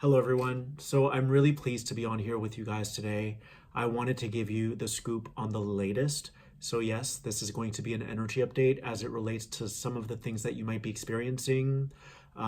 Hello, everyone. So I'm really pleased to be on here with you guys today. I wanted to give you the scoop on the latest. So yes, this is going to be an energy update as it relates to some of the things that you might be experiencing,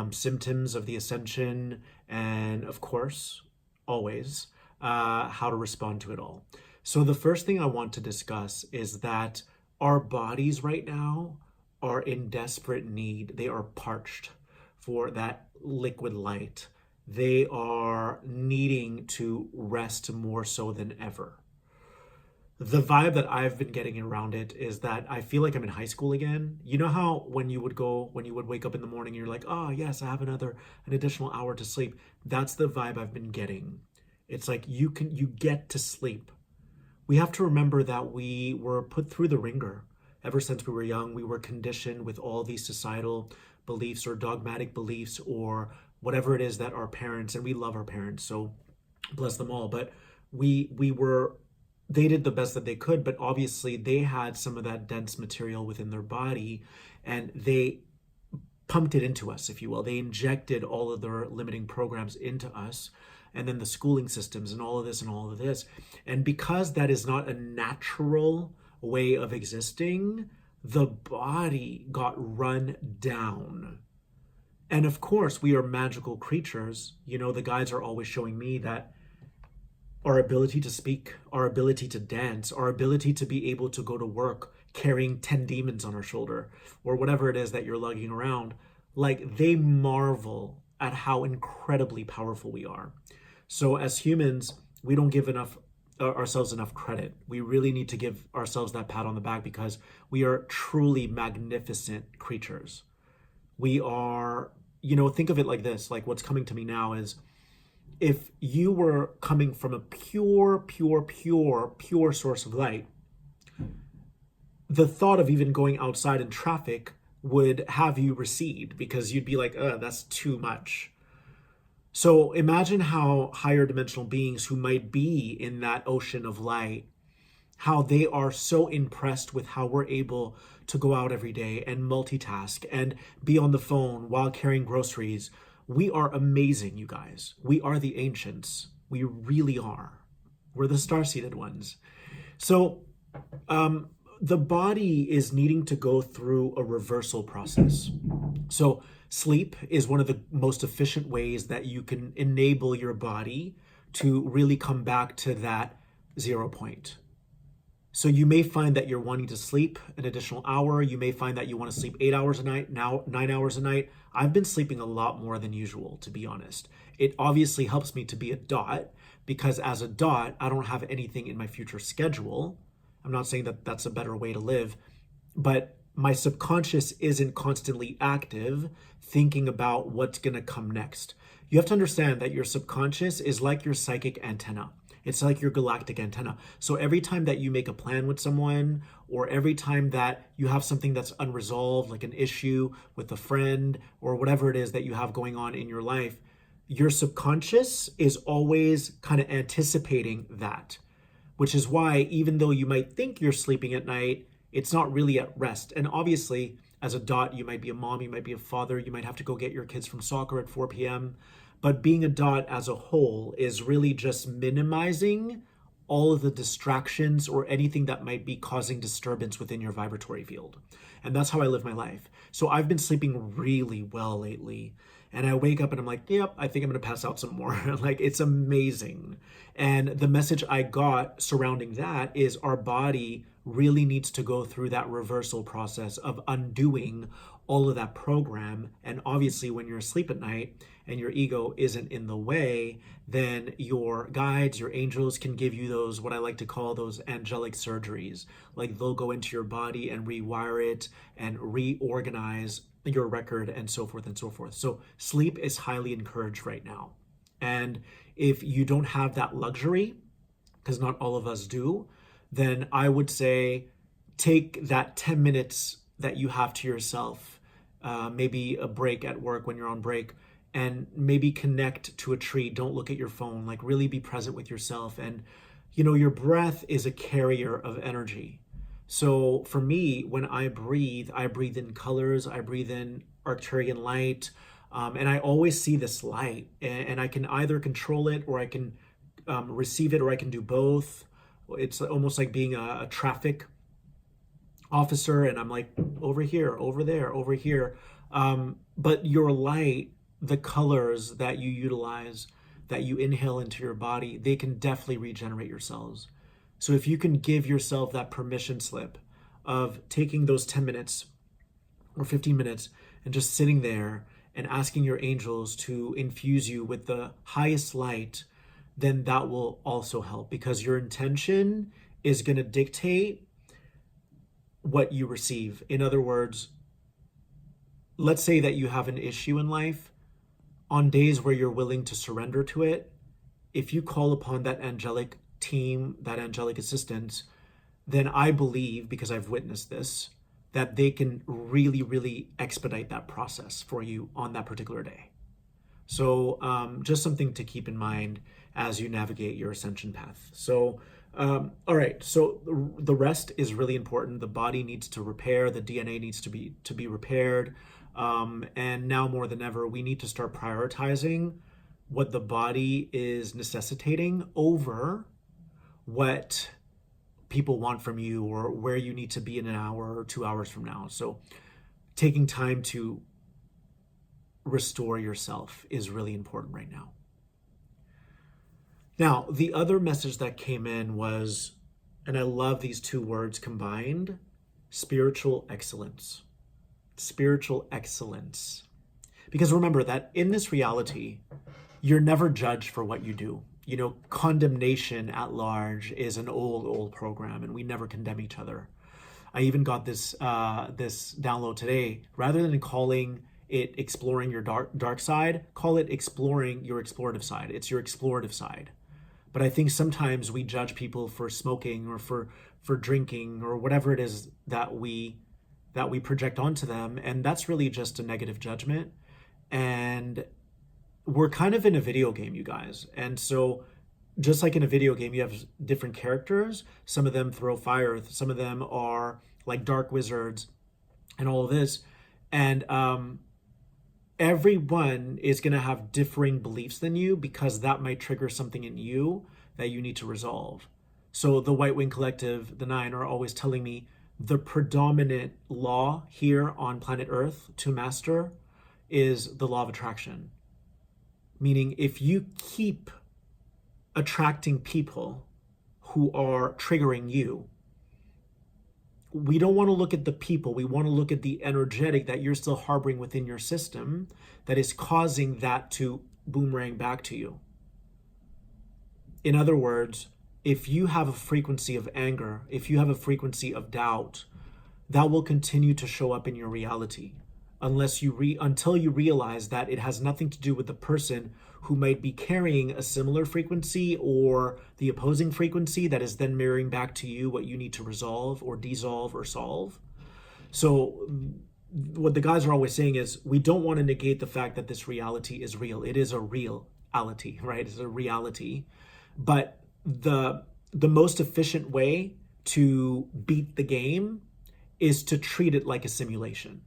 symptoms of the ascension, and of course, always, how to respond to it all. So the first thing I want to discuss is that our bodies right now are in desperate need. They are parched for that liquid light. They are needing to rest more so than ever. The vibe that I've been getting around it is that I feel like I'm in high school again. You know how when you would wake up in the morning, you're like, oh yes, I have an additional hour to sleep. That's the vibe I've been getting. It's like you get to sleep. We have to remember that we were put through the ringer. Ever since we were young, we were conditioned with all these societal beliefs or dogmatic beliefs or whatever it is that our parents, and we love our parents, so bless them all, but we were they did the best that they could, but obviously they had some of that dense material within their body and they pumped it into us, if you will. They injected all of their limiting programs into us, and then the schooling systems and all of this and all of this. And because that is not a natural way of existing, the body got run down. And of course, we are magical creatures. You know, the guides are always showing me that our ability to speak, our ability to dance, our ability to be able to go to work carrying 10 demons on our shoulder, or whatever it is that you're lugging around, like they marvel at how incredibly powerful we are. So as humans, we don't give ourselves enough credit. We really need to give ourselves that pat on the back because we are truly magnificent creatures. We are, think of it like this, like what's coming to me now is if you were coming from a pure source of light, the thought of even going outside in traffic would have you recede because you'd be like, that's too much. So imagine how higher dimensional beings who might be in that ocean of light, how they are so impressed with how we're able to go out every day and multitask and be on the phone while carrying groceries. We are amazing, you guys. We are the ancients. We really are. We're the star-seeded ones. So the body is needing to go through a reversal process. So sleep is one of the most efficient ways that you can enable your body to really come back to that 0 point. So you may find that you're wanting to sleep an additional hour. You may find that you want to sleep 8 hours a night, now 9 hours a night. I've been sleeping a lot more than usual, to be honest. It obviously helps me to be a dot because as a dot, I don't have anything in my future schedule. I'm not saying that that's a better way to live, but my subconscious isn't constantly active thinking about what's going to come next. You have to understand that your subconscious is like your psychic antenna. It's like your galactic antenna. So every time that you make a plan with someone, or every time that you have something that's unresolved, like an issue with a friend, or whatever it is that you have going on in your life, your subconscious is always kind of anticipating that, which is why even though you might think you're sleeping at night, it's not really at rest. And obviously, as a dot, you might be a mom, you might be a father, you might have to go get your kids from soccer at 4 p.m., but being a dot as a whole is really just minimizing all of the distractions or anything that might be causing disturbance within your vibratory field. And that's how I live my life. So I've been sleeping really well lately. And I wake up and I'm like, yep, I think I'm going to pass out some more. Like, it's amazing. And the message I got surrounding that is our body really needs to go through that reversal process of undoing all of that program. And obviously, when you're asleep at night and your ego isn't in the way, then your guides, your angels can give you those, what I like to call those angelic surgeries. Like they'll go into your body and rewire it and reorganize your record and so forth and so forth. So sleep is highly encouraged right now. And if you don't have that luxury, because not all of us do, then I would say take that 10 minutes that you have to yourself, maybe a break at work when you're on break, and maybe connect to a tree. Don't look at your phone, like really be present with yourself. And, your breath is a carrier of energy. So for me, when I breathe in colors, I breathe in Arcturian light, And I always see this light, and I can either control it, or I can receive it, or I can do both. It's almost like being a traffic officer, and I'm like, over here, over there, over here. But your light, the colors that you utilize, that you inhale into your body, they can definitely regenerate your cells. So if you can give yourself that permission slip of taking those 10 minutes or 15 minutes and just sitting there and asking your angels to infuse you with the highest light, then that will also help, because your intention is going to dictate what you receive. In other words, let's say that you have an issue in life. On days where you're willing to surrender to it, if you call upon that angelic team, that angelic assistance, then I believe, because I've witnessed this, that they can really, really expedite that process for you on that particular day. So just something to keep in mind as you navigate your ascension path. So, all right. So the rest is really important. The body needs to repair. The DNA needs to be repaired. And now more than ever, we need to start prioritizing what the body is necessitating over what people want from you, or where you need to be in an hour or 2 hours from now. So taking time to restore yourself is really important right now. Now, the other message that came in was, and I love these two words combined, spiritual excellence. Spiritual excellence. Because remember that in this reality, you're never judged for what you do. You know, condemnation at large is an old program, and we never condemn each other. I even got this download today. Rather than calling it exploring your dark side, call it exploring your explorative side. It's your explorative side. But I think sometimes we judge people for smoking, or for drinking, or whatever it is that we project onto them, and that's really just a negative judgment. And we're kind of in a video game, you guys. And so just like in a video game, you have different characters. Some of them throw fire, some of them are like dark wizards and all of this. And everyone is going to have differing beliefs than you, because that might trigger something in you that you need to resolve. So the White Wing Collective, the 9, are always telling me the predominant law here on planet Earth to master is the law of attraction. Meaning, if you keep attracting people who are triggering you, we don't want to look at the people. We want to look at the energetic that you're still harboring within your system that is causing that to boomerang back to you. In other words, if you have a frequency of anger, if you have a frequency of doubt, that will continue to show up in your reality until you realize that it has nothing to do with the person who might be carrying a similar frequency or the opposing frequency that is then mirroring back to you what you need to resolve or dissolve or solve. So what the guys are always saying is, we don't want to negate the fact that this reality is real. It is a reality, right? It's a reality. But the most efficient way to beat the game is to treat it like a simulation.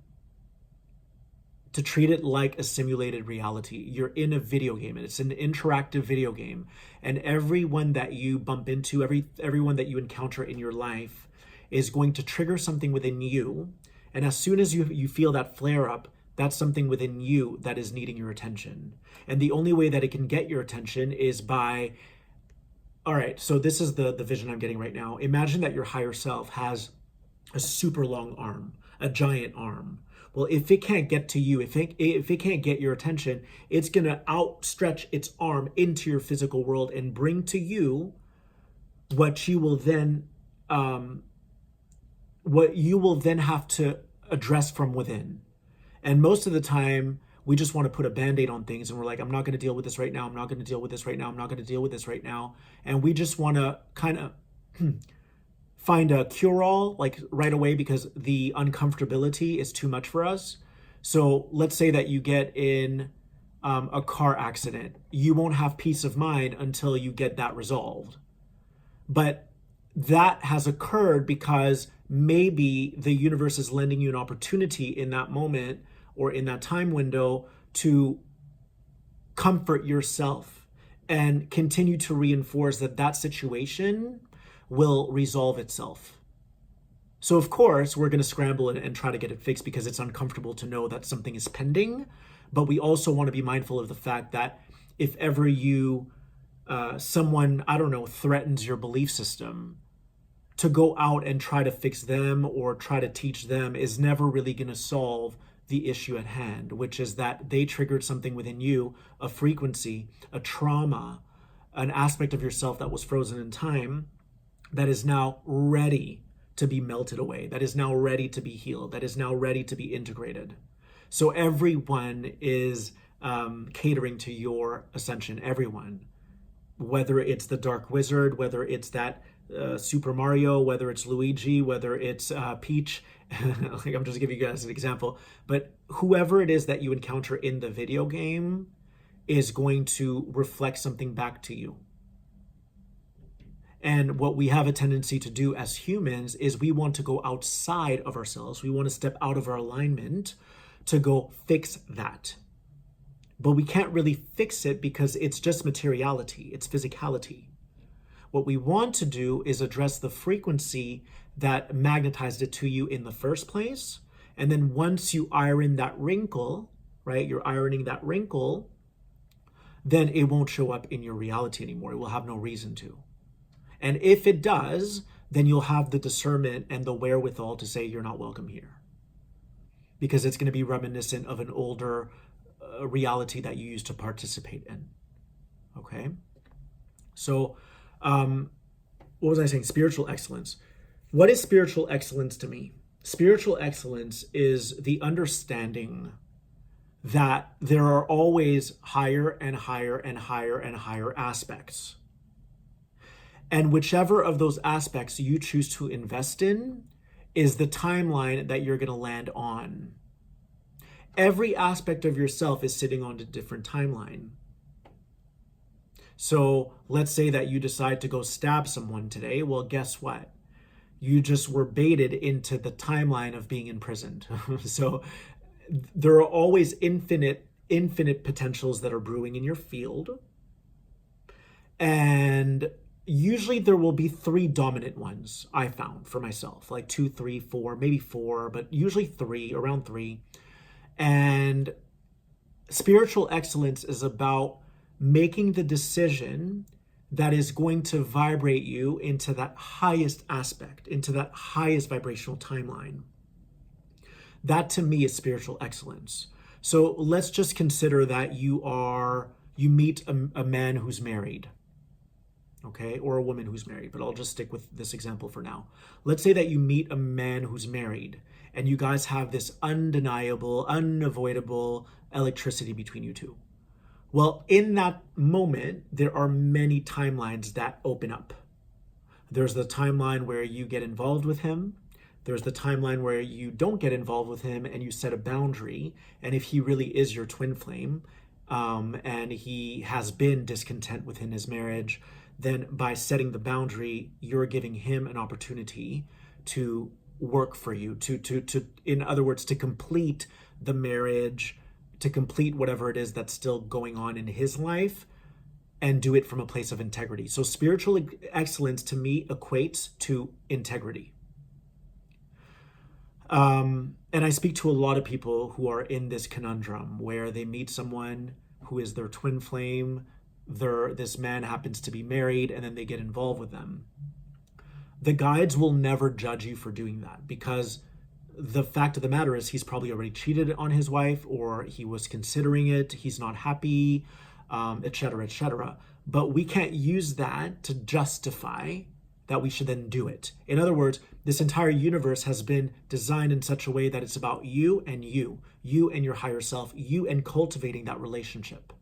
To treat it like a simulated reality. You're in a video game, and it's an interactive video game. And everyone that you bump into, everyone that you encounter in your life is going to trigger something within you. And as soon as you feel that flare up, that's something within you that is needing your attention. And the only way that it can get your attention is by, all right, so this is the vision I'm getting right now. Imagine that your higher self has a super long arm, a giant arm. Well, if it can't get to you, if it can't get your attention, it's going to outstretch its arm into your physical world and bring to you what you will then have to address from within. And most of the time, we just want to put a Band-Aid on things, and we're like, I'm not going to deal with this right now. I'm not going to deal with this right now. I'm not going to deal with this right now. And we just want to kind of find a cure-all like right away, because the uncomfortability is too much for us. So let's say that you get in a car accident. You won't have peace of mind until you get that resolved. But that has occurred because maybe the universe is lending you an opportunity in that moment or in that time window to comfort yourself and continue to reinforce that that situation will resolve itself. So of course, we're going to scramble and try to get it fixed because it's uncomfortable to know that something is pending. But we also want to be mindful of the fact that if ever someone, I don't know, threatens your belief system, to go out and try to fix them or try to teach them is never really going to solve the issue at hand, which is that they triggered something within you, a frequency, a trauma, an aspect of yourself that was frozen in time that is now ready to be melted away, that is now ready to be healed, that is now ready to be integrated. So everyone is catering to your ascension, everyone. Whether it's the Dark Wizard, whether it's that Super Mario, whether it's Luigi, whether it's Peach, like I'm just giving you guys an example, but whoever it is that you encounter in the video game is going to reflect something back to you. And what we have a tendency to do as humans is we want to go outside of ourselves. We want to step out of our alignment to go fix that. But we can't really fix it because it's just materiality, it's physicality. What we want to do is address the frequency that magnetized it to you in the first place. And then once you iron that wrinkle, right, you're ironing that wrinkle, then it won't show up in your reality anymore. It will have no reason to. And if it does, then you'll have the discernment and the wherewithal to say you're not welcome here. Because it's going to be reminiscent of an older reality that you used to participate in. Okay? So, what was I saying? Spiritual excellence. What is spiritual excellence to me? Spiritual excellence is the understanding that there are always higher and higher and higher and higher aspects. And whichever of those aspects you choose to invest in is the timeline that you're going to land on. Every aspect of yourself is sitting on a different timeline. So let's say that you decide to go stab someone today. Well, guess what? You just were baited into the timeline of being imprisoned. So there are always infinite potentials that are brewing in your field. And usually there will be 3 dominant ones, I found for myself, like 2, 3, 4, maybe 4, but usually 3, around 3. And spiritual excellence is about making the decision that is going to vibrate you into that highest aspect, into that highest vibrational timeline. That to me is spiritual excellence. So let's just consider that you meet a man who's married, okay, or a woman who's married, but I'll just stick with this example for now. Let's say that you meet a man who's married and you guys have this undeniable, unavoidable electricity between you two. Well, in that moment, there are many timelines that open up. There's the timeline where you get involved with him. There's the timeline where you don't get involved with him and you set a boundary. And if he really is your twin flame, and he has been discontent within his marriage, then by setting the boundary, you're giving him an opportunity to work for you, to in other words, to complete the marriage, to complete whatever it is that's still going on in his life, and do it from a place of integrity. So spiritual excellence to me equates to integrity. And I speak to a lot of people who are in this conundrum where they meet someone who is their twin flame. This man happens to be married, and then they get involved with them. The guides will never judge you for doing that, because the fact of the matter is he's probably already cheated on his wife, or he was considering it, he's not happy, etc., etc. But we can't use that to justify that we should then do it. In other words, this entire universe has been designed in such a way that it's about you and you and your higher self, you and cultivating that relationship.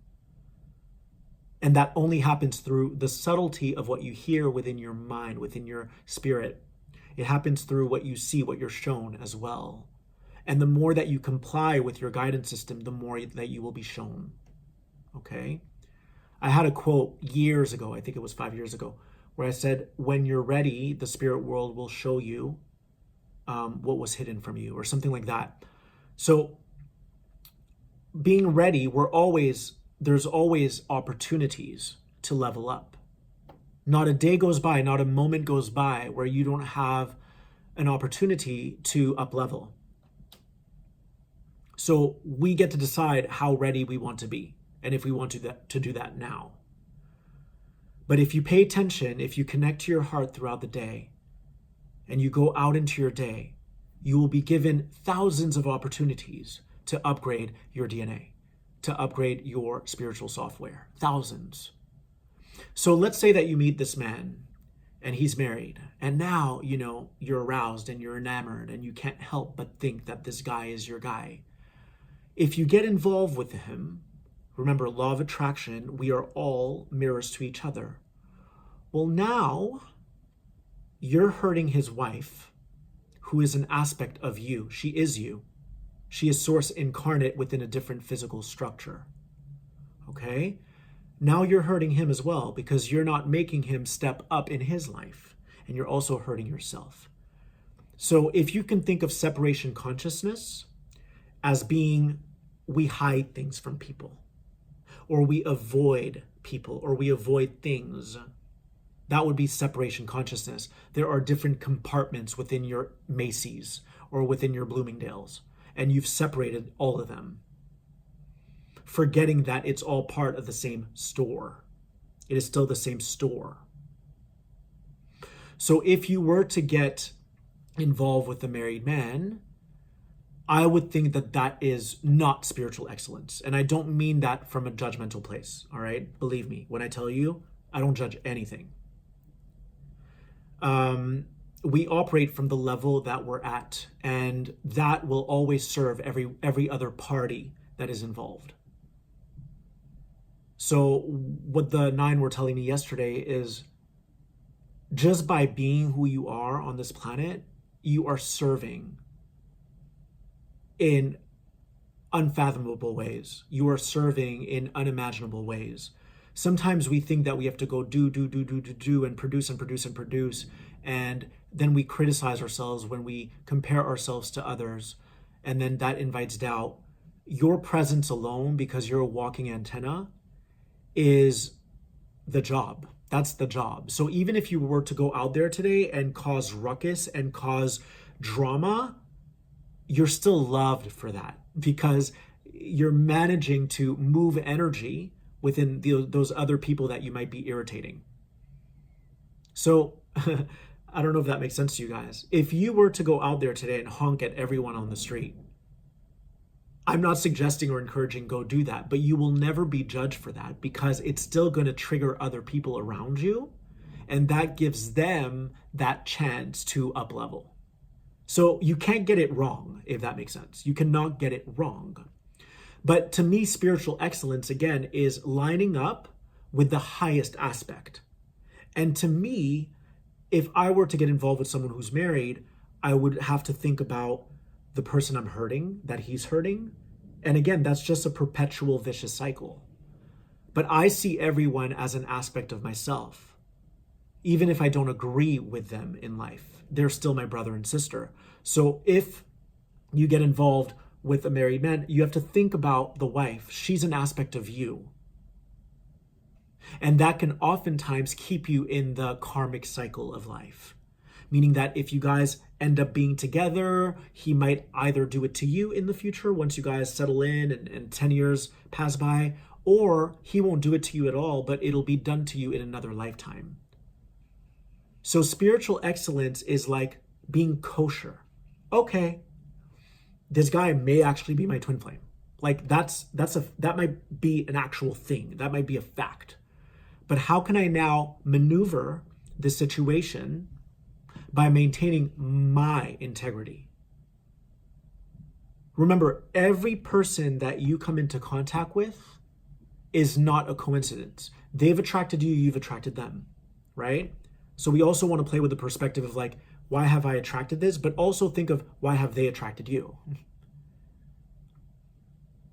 And that only happens through the subtlety of what you hear within your mind, within your spirit. It happens through what you see, what you're shown as well. And the more that you comply with your guidance system, the more that you will be shown. Okay? I had a quote years ago, I think it was 5 years ago, where I said, when you're ready, the spirit world will show you what was hidden from you, or something like that. So being ready, there's always opportunities to level up. Not a day goes by, not a moment goes by where you don't have an opportunity to up level. So we get to decide how ready we want to be and if we want to do that now. But if you pay attention, if you connect to your heart throughout the day and you go out into your day, you will be given thousands of opportunities to upgrade your DNA, to upgrade your spiritual software. Thousands. So let's say that you meet this man and he's married, and now, you're aroused and you're enamored and you can't help but think that this guy is your guy. If you get involved with him, remember, law of attraction, we are all mirrors to each other. Well, now you're hurting his wife, who is an aspect of you. She is you. She is source incarnate within a different physical structure. Okay? Now you're hurting him as well because you're not making him step up in his life, and you're also hurting yourself. So if you can think of separation consciousness as being, we hide things from people, or we avoid people, or we avoid things, that would be separation consciousness. There are different compartments within your Macy's or within your Bloomingdale's, and you've separated all of them, forgetting that it's all part of the same store. It is still the same store. So if you were to get involved with a married man, I would think that that is not spiritual excellence. And I don't mean that from a judgmental place, all right? Believe me, when I tell you, I don't judge anything. We operate from the level that we're at, and that will always serve every other party that is involved. So what the 9 were telling me yesterday is, just by being who you are on this planet, you are serving in unfathomable ways. You are serving in unimaginable ways. Sometimes we think that we have to go do, and produce, and then we criticize ourselves when we compare ourselves to others, and then that invites doubt. Your presence alone, because you're a walking antenna, is the job. That's the job. So even if you were to go out there today and cause ruckus and cause drama, you're still loved for that, because you're managing to move energy within those other people that you might be irritating. So I don't know if that makes sense to you guys. If you were to go out there today and honk at everyone on the street, I'm not suggesting or encouraging go do that, but you will never be judged for that, because it's still going to trigger other people around you, and that gives them that chance to up level. So you can't get it wrong, if that makes sense. You cannot get it wrong. But to me, spiritual excellence, again, is lining up with the highest aspect. And to me, if I were to get involved with someone who's married, I would have to think about the person I'm hurting, that he's hurting. And again, that's just a perpetual vicious cycle. But I see everyone as an aspect of myself. Even if I don't agree with them in life, they're still my brother and sister. So if you get involved with a married man, you have to think about the wife. She's an aspect of you. And that can oftentimes keep you in the karmic cycle of life. Meaning that if you guys end up being together, he might either do it to you in the future once you guys settle in and 10 years pass by, or he won't do it to you at all, but it'll be done to you in another lifetime. So spiritual excellence is like being kosher. Okay, this guy may actually be my twin flame. Like that might be an actual thing. That might be a fact. But how can I now maneuver this situation by maintaining my integrity? Remember, every person that you come into contact with is not a coincidence. They've attracted you, you've attracted them, right? So we also want to play with the perspective of like, why have I attracted this? But also think of, why have they attracted you?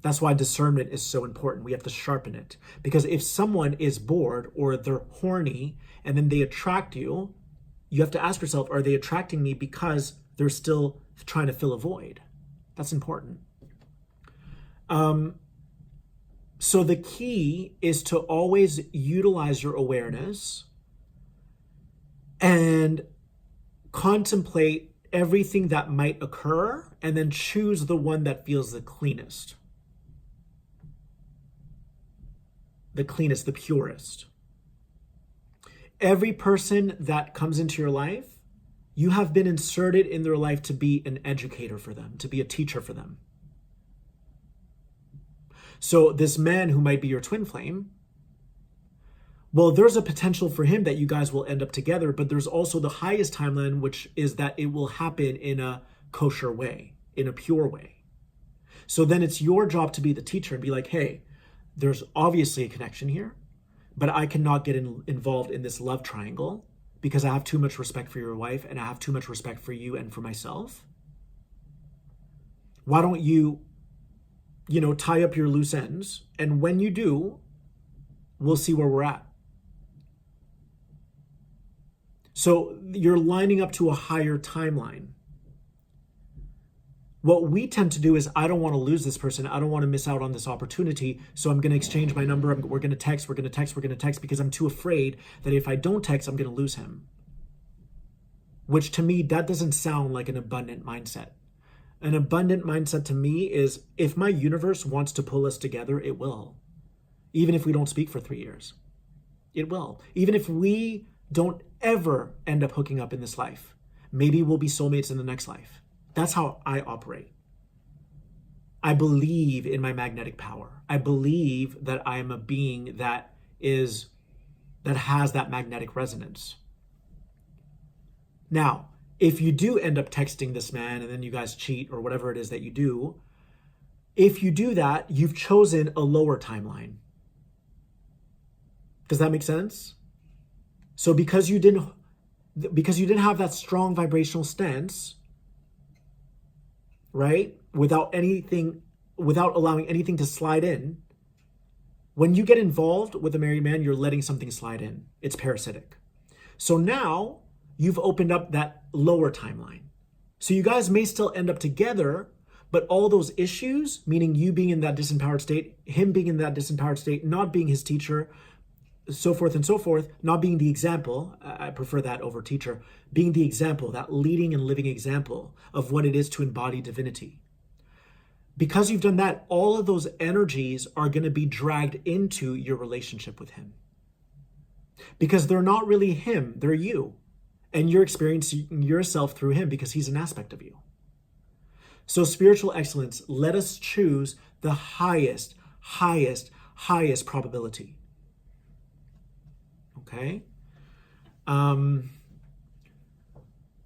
That's why discernment is so important. We have to sharpen it. Because if someone is bored or they're horny and then they attract you, you have to ask yourself, are they attracting me because they're still trying to fill a void? That's important. So the key is to always utilize your awareness and contemplate everything that might occur and then choose the one that feels the cleanest. The cleanest, the purest. Every person that comes into your life, you have been inserted in their life to be an educator for them, to be a teacher for them. So this man who might be your twin flame, well, there's a potential for him that you guys will end up together, but there's also the highest timeline, which is that it will happen in a kosher way, in a pure way. So then it's your job to be the teacher and be like, hey, there's obviously a connection here, but I cannot get involved in this love triangle because I have too much respect for your wife and I have too much respect for you and for myself. Why don't you, tie up your loose ends? And when you do, we'll see where we're at. So you're lining up to a higher timeline. What we tend to do is, I don't want to lose this person. I don't want to miss out on this opportunity. So I'm going to exchange my number. We're going to text because I'm too afraid that if I don't text, I'm going to lose him. Which to me, that doesn't sound like an abundant mindset. An abundant mindset to me is, if my universe wants to pull us together, it will. Even if we don't speak for 3 years, it will. Even if we don't ever end up hooking up in this life, maybe we'll be soulmates in the next life. That's how I operate. I believe in my magnetic power. I believe that I am a being that has that magnetic resonance. Now, if you do end up texting this man and then you guys cheat or whatever it is that you do, if you do that, you've chosen a lower timeline. Does that make sense? So because you didn't have that strong vibrational stance, right? Without allowing anything to slide in, when you get involved with a married man, you're letting something slide in. It's parasitic. So now you've opened up that lower timeline. So you guys may still end up together, but all those issues, meaning you being in that disempowered state, him being in that disempowered state, not being his teacher, so forth and so forth, not being the example, I prefer that over teacher, being the example, that leading and living example of what it is to embody divinity. Because you've done that, all of those energies are going to be dragged into your relationship with him. Because they're not really him, they're you. And you're experiencing yourself through him because he's an aspect of you. So spiritual excellence, let us choose the highest probability. Okay?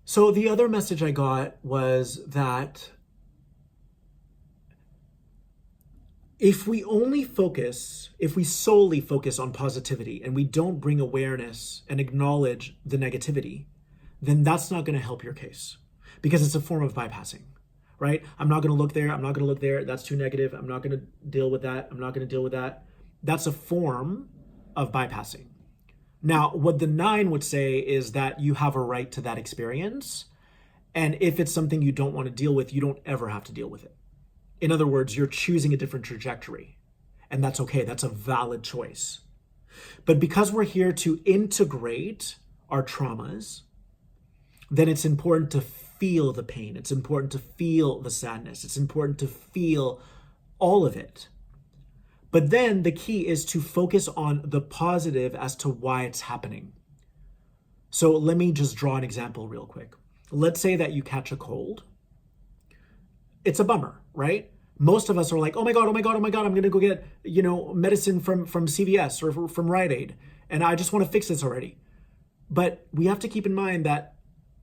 So the other message I got was that if we solely focus on positivity and we don't bring awareness and acknowledge the negativity, then that's not going to help your case because it's a form of bypassing, right? I'm not going to look there. I'm not going to look there. That's too negative. I'm not going to deal with that. I'm not going to deal with that. That's a form of bypassing. Now, what the 9 would say is that you have a right to that experience. And if it's something you don't want to deal with, you don't ever have to deal with it. In other words, you're choosing a different trajectory. And that's okay. That's a valid choice. But because we're here to integrate our traumas, then it's important to feel the pain. It's important to feel the sadness. It's important to feel all of it. But then the key is to focus on the positive as to why it's happening. So let me just draw an example real quick. Let's say that you catch a cold. It's a bummer, right? Most of us are like, oh my God, I'm going to go get, medicine from CVS or from Rite Aid. And I just want to fix this already. But we have to keep in mind that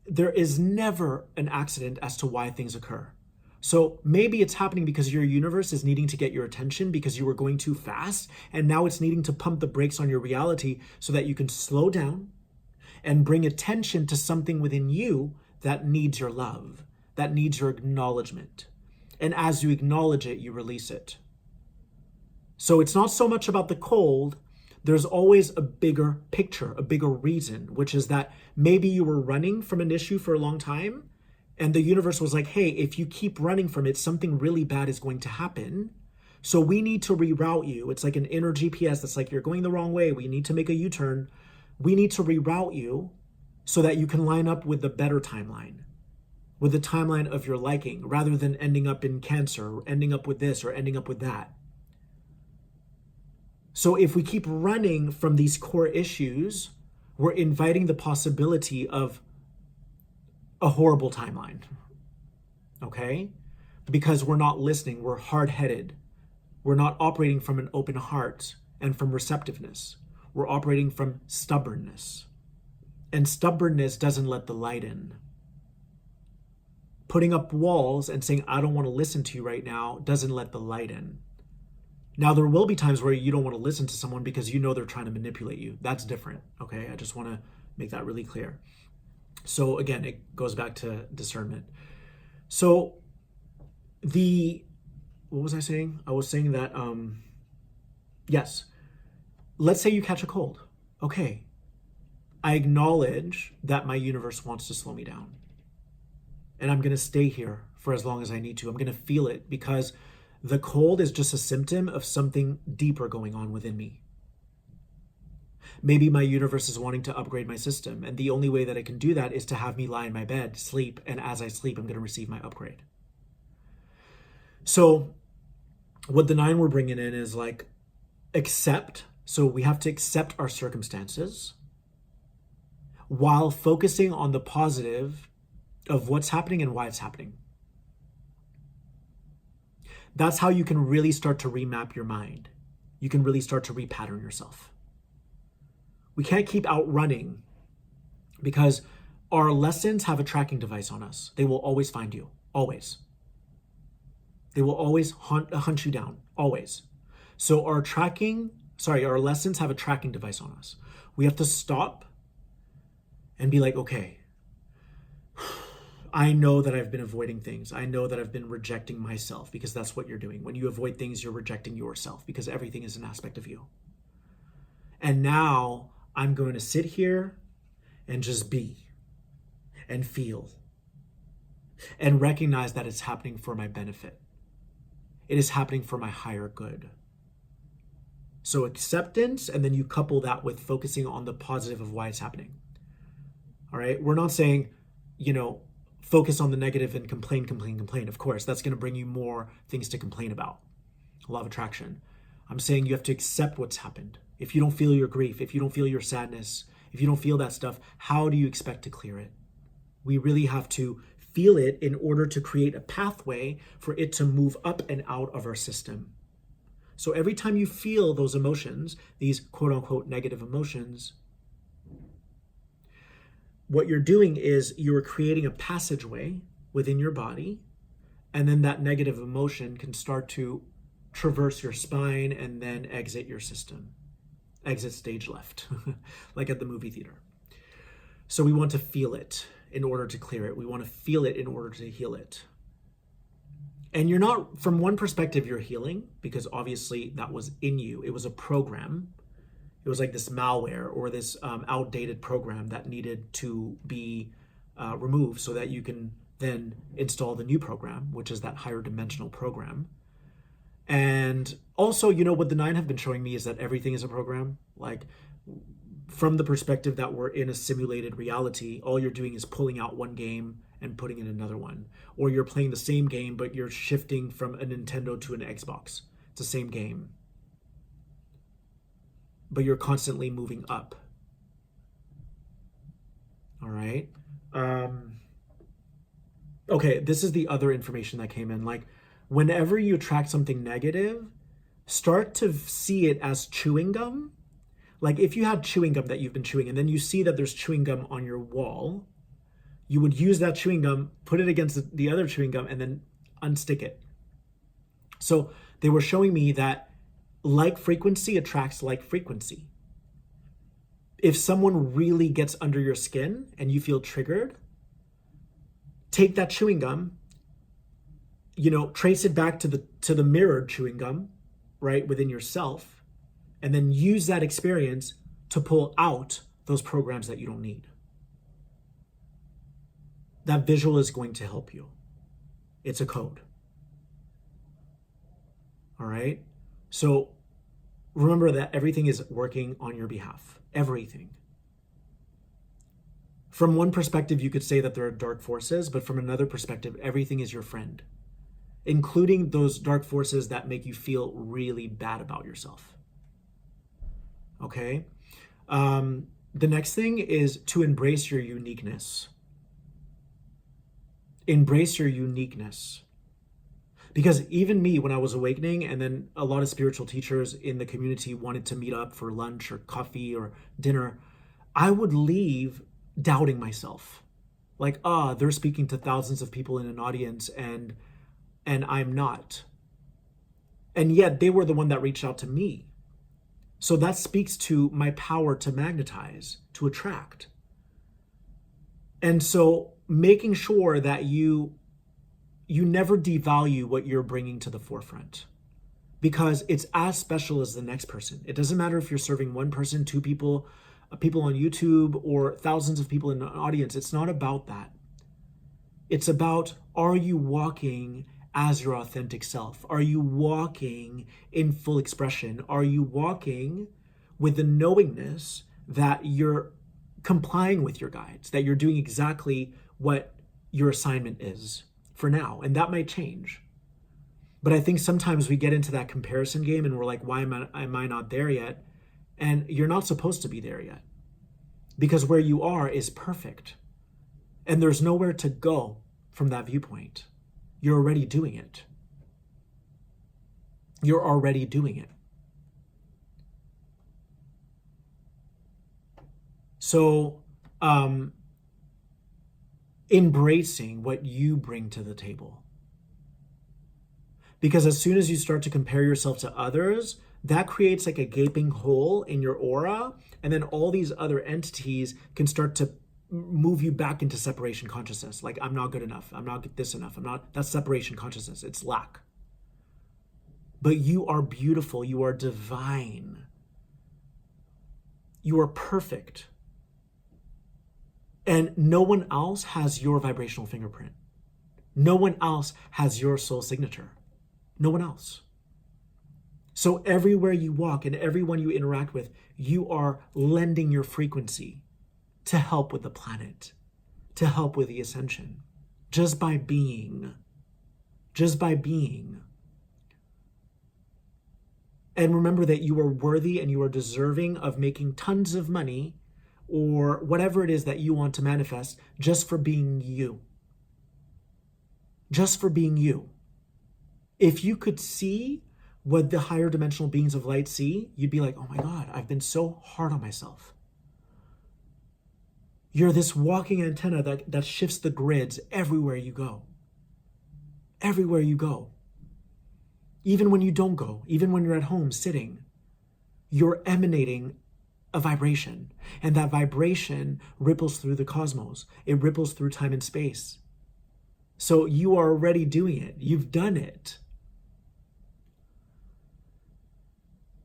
there is never an accident as to why things occur. So maybe it's happening because your universe is needing to get your attention because you were going too fast. And now it's needing to pump the brakes on your reality so that you can slow down and bring attention to something within you that needs your love, that needs your acknowledgement. And as you acknowledge it, you release it. So it's not so much about the cold. There's always a bigger picture, a bigger reason, which is that maybe you were running from an issue for a long time and the universe was like, hey, if you keep running from it, something really bad is going to happen. So we need to reroute you. It's like an inner GPS that's like, you're going the wrong way. We need to make a U-turn. We need to reroute you so that you can line up with the better timeline, with the timeline of your liking, rather than ending up in cancer, or ending up with this, or ending up with that. So if we keep running from these core issues, we're inviting the possibility of a horrible timeline, okay? Because we're not listening, we're hard-headed. We're not operating from an open heart and from receptiveness. We're operating from stubbornness. And stubbornness doesn't let the light in. Putting up walls and saying, I don't want to listen to you right now, doesn't let the light in. Now, there will be times where you don't want to listen to someone because you know they're trying to manipulate you. That's different, okay? I just want to make that really clear. So again, it goes back to discernment. So what was I saying? I was saying that, yes, let's say you catch a cold. Okay, I acknowledge that my universe wants to slow me down. And I'm going to stay here for as long as I need to. I'm going to feel it because the cold is just a symptom of something deeper going on within me. Maybe my universe is wanting to upgrade my system, and the only way that it can do that is to have me lie in my bed, sleep, and as I sleep, I'm going to receive my upgrade. So what the 9 we're bringing in is like accept. So we have to accept our circumstances while focusing on the positive of what's happening and why it's happening. That's how you can really start to remap your mind. You can really start to repattern yourself. We can't keep outrunning because our lessons have a tracking device on us. They will always find you, always. They will always hunt you down, always. So our lessons have a tracking device on us. We have to stop and be like, okay, I know that I've been avoiding things. I know that I've been rejecting myself, because that's what you're doing. When you avoid things, you're rejecting yourself, because everything is an aspect of you. And now I'm going to sit here and just be and feel and recognize that it's happening for my benefit. It is happening for my higher good. So acceptance, and then you couple that with focusing on the positive of why it's happening. All right? We're not saying, focus on the negative and complain. Of course, that's going to bring you more things to complain about. Law of attraction. I'm saying you have to accept what's happened. If you don't feel your grief, if you don't feel your sadness, if you don't feel that stuff, how do you expect to clear it? We really have to feel it in order to create a pathway for it to move up and out of our system. So every time you feel those emotions, these quote unquote negative emotions, what you're doing is you're creating a passageway within your body, and then that negative emotion can start to traverse your spine and then exit your system. Exit stage left, like at the movie theater. So we want to feel it in order to clear it. We want to feel it in order to heal it. And you're not, from one perspective, you're healing, because obviously that was in you. It was a program. It was like this malware or this outdated program that needed to be removed so that you can then install the new program, which is that higher dimensional program. And also, what the 9 have been showing me is that everything is a program. Like, from the perspective that we're in a simulated reality, all you're doing is pulling out one game and putting in another one. Or you're playing the same game, but you're shifting from a Nintendo to an Xbox. It's the same game, but you're constantly moving up. All right. Okay, this is the other information that came in. Like, whenever you attract something negative, start to see it as chewing gum. Like, if you had chewing gum that you've been chewing, and then you see that there's chewing gum on your wall, you would use that chewing gum, put it against the other chewing gum, and then unstick it. So they were showing me that like frequency attracts like frequency. If someone really gets under your skin and you feel triggered, take that chewing gum, trace it back to the mirrored chewing gum, right, within yourself, and then use that experience to pull out those programs that you don't need. That visual is going to help you. It's a code. All right? So remember that everything is working on your behalf. Everything. From one perspective, you could say that there are dark forces, but from another perspective, everything is your friend, including those dark forces that make you feel really bad about yourself. Okay? The next thing is to embrace your uniqueness. Embrace your uniqueness. Because even me, when I was awakening, and then a lot of spiritual teachers in the community wanted to meet up for lunch or coffee or dinner, I would leave doubting myself. Like, they're speaking to thousands of people in an audience and I'm not. And yet they were the one that reached out to me. So that speaks to my power to magnetize, to attract. And so making sure that you never devalue what you're bringing to the forefront, because it's as special as the next person. It doesn't matter if you're serving one person, two people, people on YouTube, or thousands of people in an audience. It's not about that. It's about, are you walking as your authentic self? Are you walking in full expression? Are you walking with the knowingness that you're complying with your guides, that you're doing exactly what your assignment is for now? And that might change. But I think sometimes we get into that comparison game and we're like, why am I not there yet? And you're not supposed to be there yet, because where you are is perfect. And there's nowhere to go from that viewpoint. You're already doing it. You're already doing it. So, embracing what you bring to the table. Because as soon as you start to compare yourself to others, that creates like a gaping hole in your aura. And then all these other entities can start to move you back into separation consciousness. Like, I'm not good enough. I'm not this enough. That's separation consciousness. It's lack. But you are beautiful. You are divine. You are perfect. And no one else has your vibrational fingerprint. No one else has your soul signature. No one else. So everywhere you walk and everyone you interact with, you are lending your frequency to help with the planet, to help with the ascension, just by being. Just by being. And remember that you are worthy and you are deserving of making tons of money or whatever it is that you want to manifest just for being you. Just for being you. If you could see what the higher dimensional beings of light see, you'd be like, oh my God, I've been so hard on myself. You're this walking antenna that shifts the grids everywhere you go. Everywhere you go. Even when you don't go, even when you're at home sitting, you're emanating a vibration. And that vibration ripples through the cosmos. It ripples through time and space. So you are already doing it. You've done it.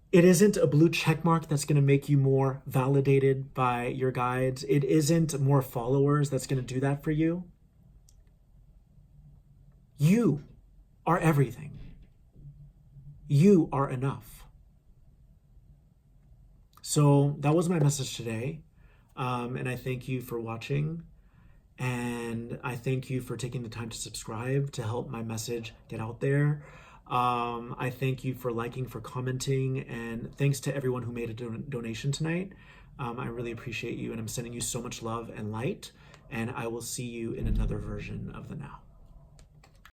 It isn't a blue check mark that's going to make you more validated by your guides. It isn't more followers that's going to do that for you. You are everything. You are enough. So that was my message today. And I thank you for watching. And I thank you for taking the time to subscribe to help my message get out there. I thank you for liking, for commenting, and thanks to everyone who made a donation tonight. I really appreciate you, and I'm sending you so much love and light, and I will see you in another version of the Now.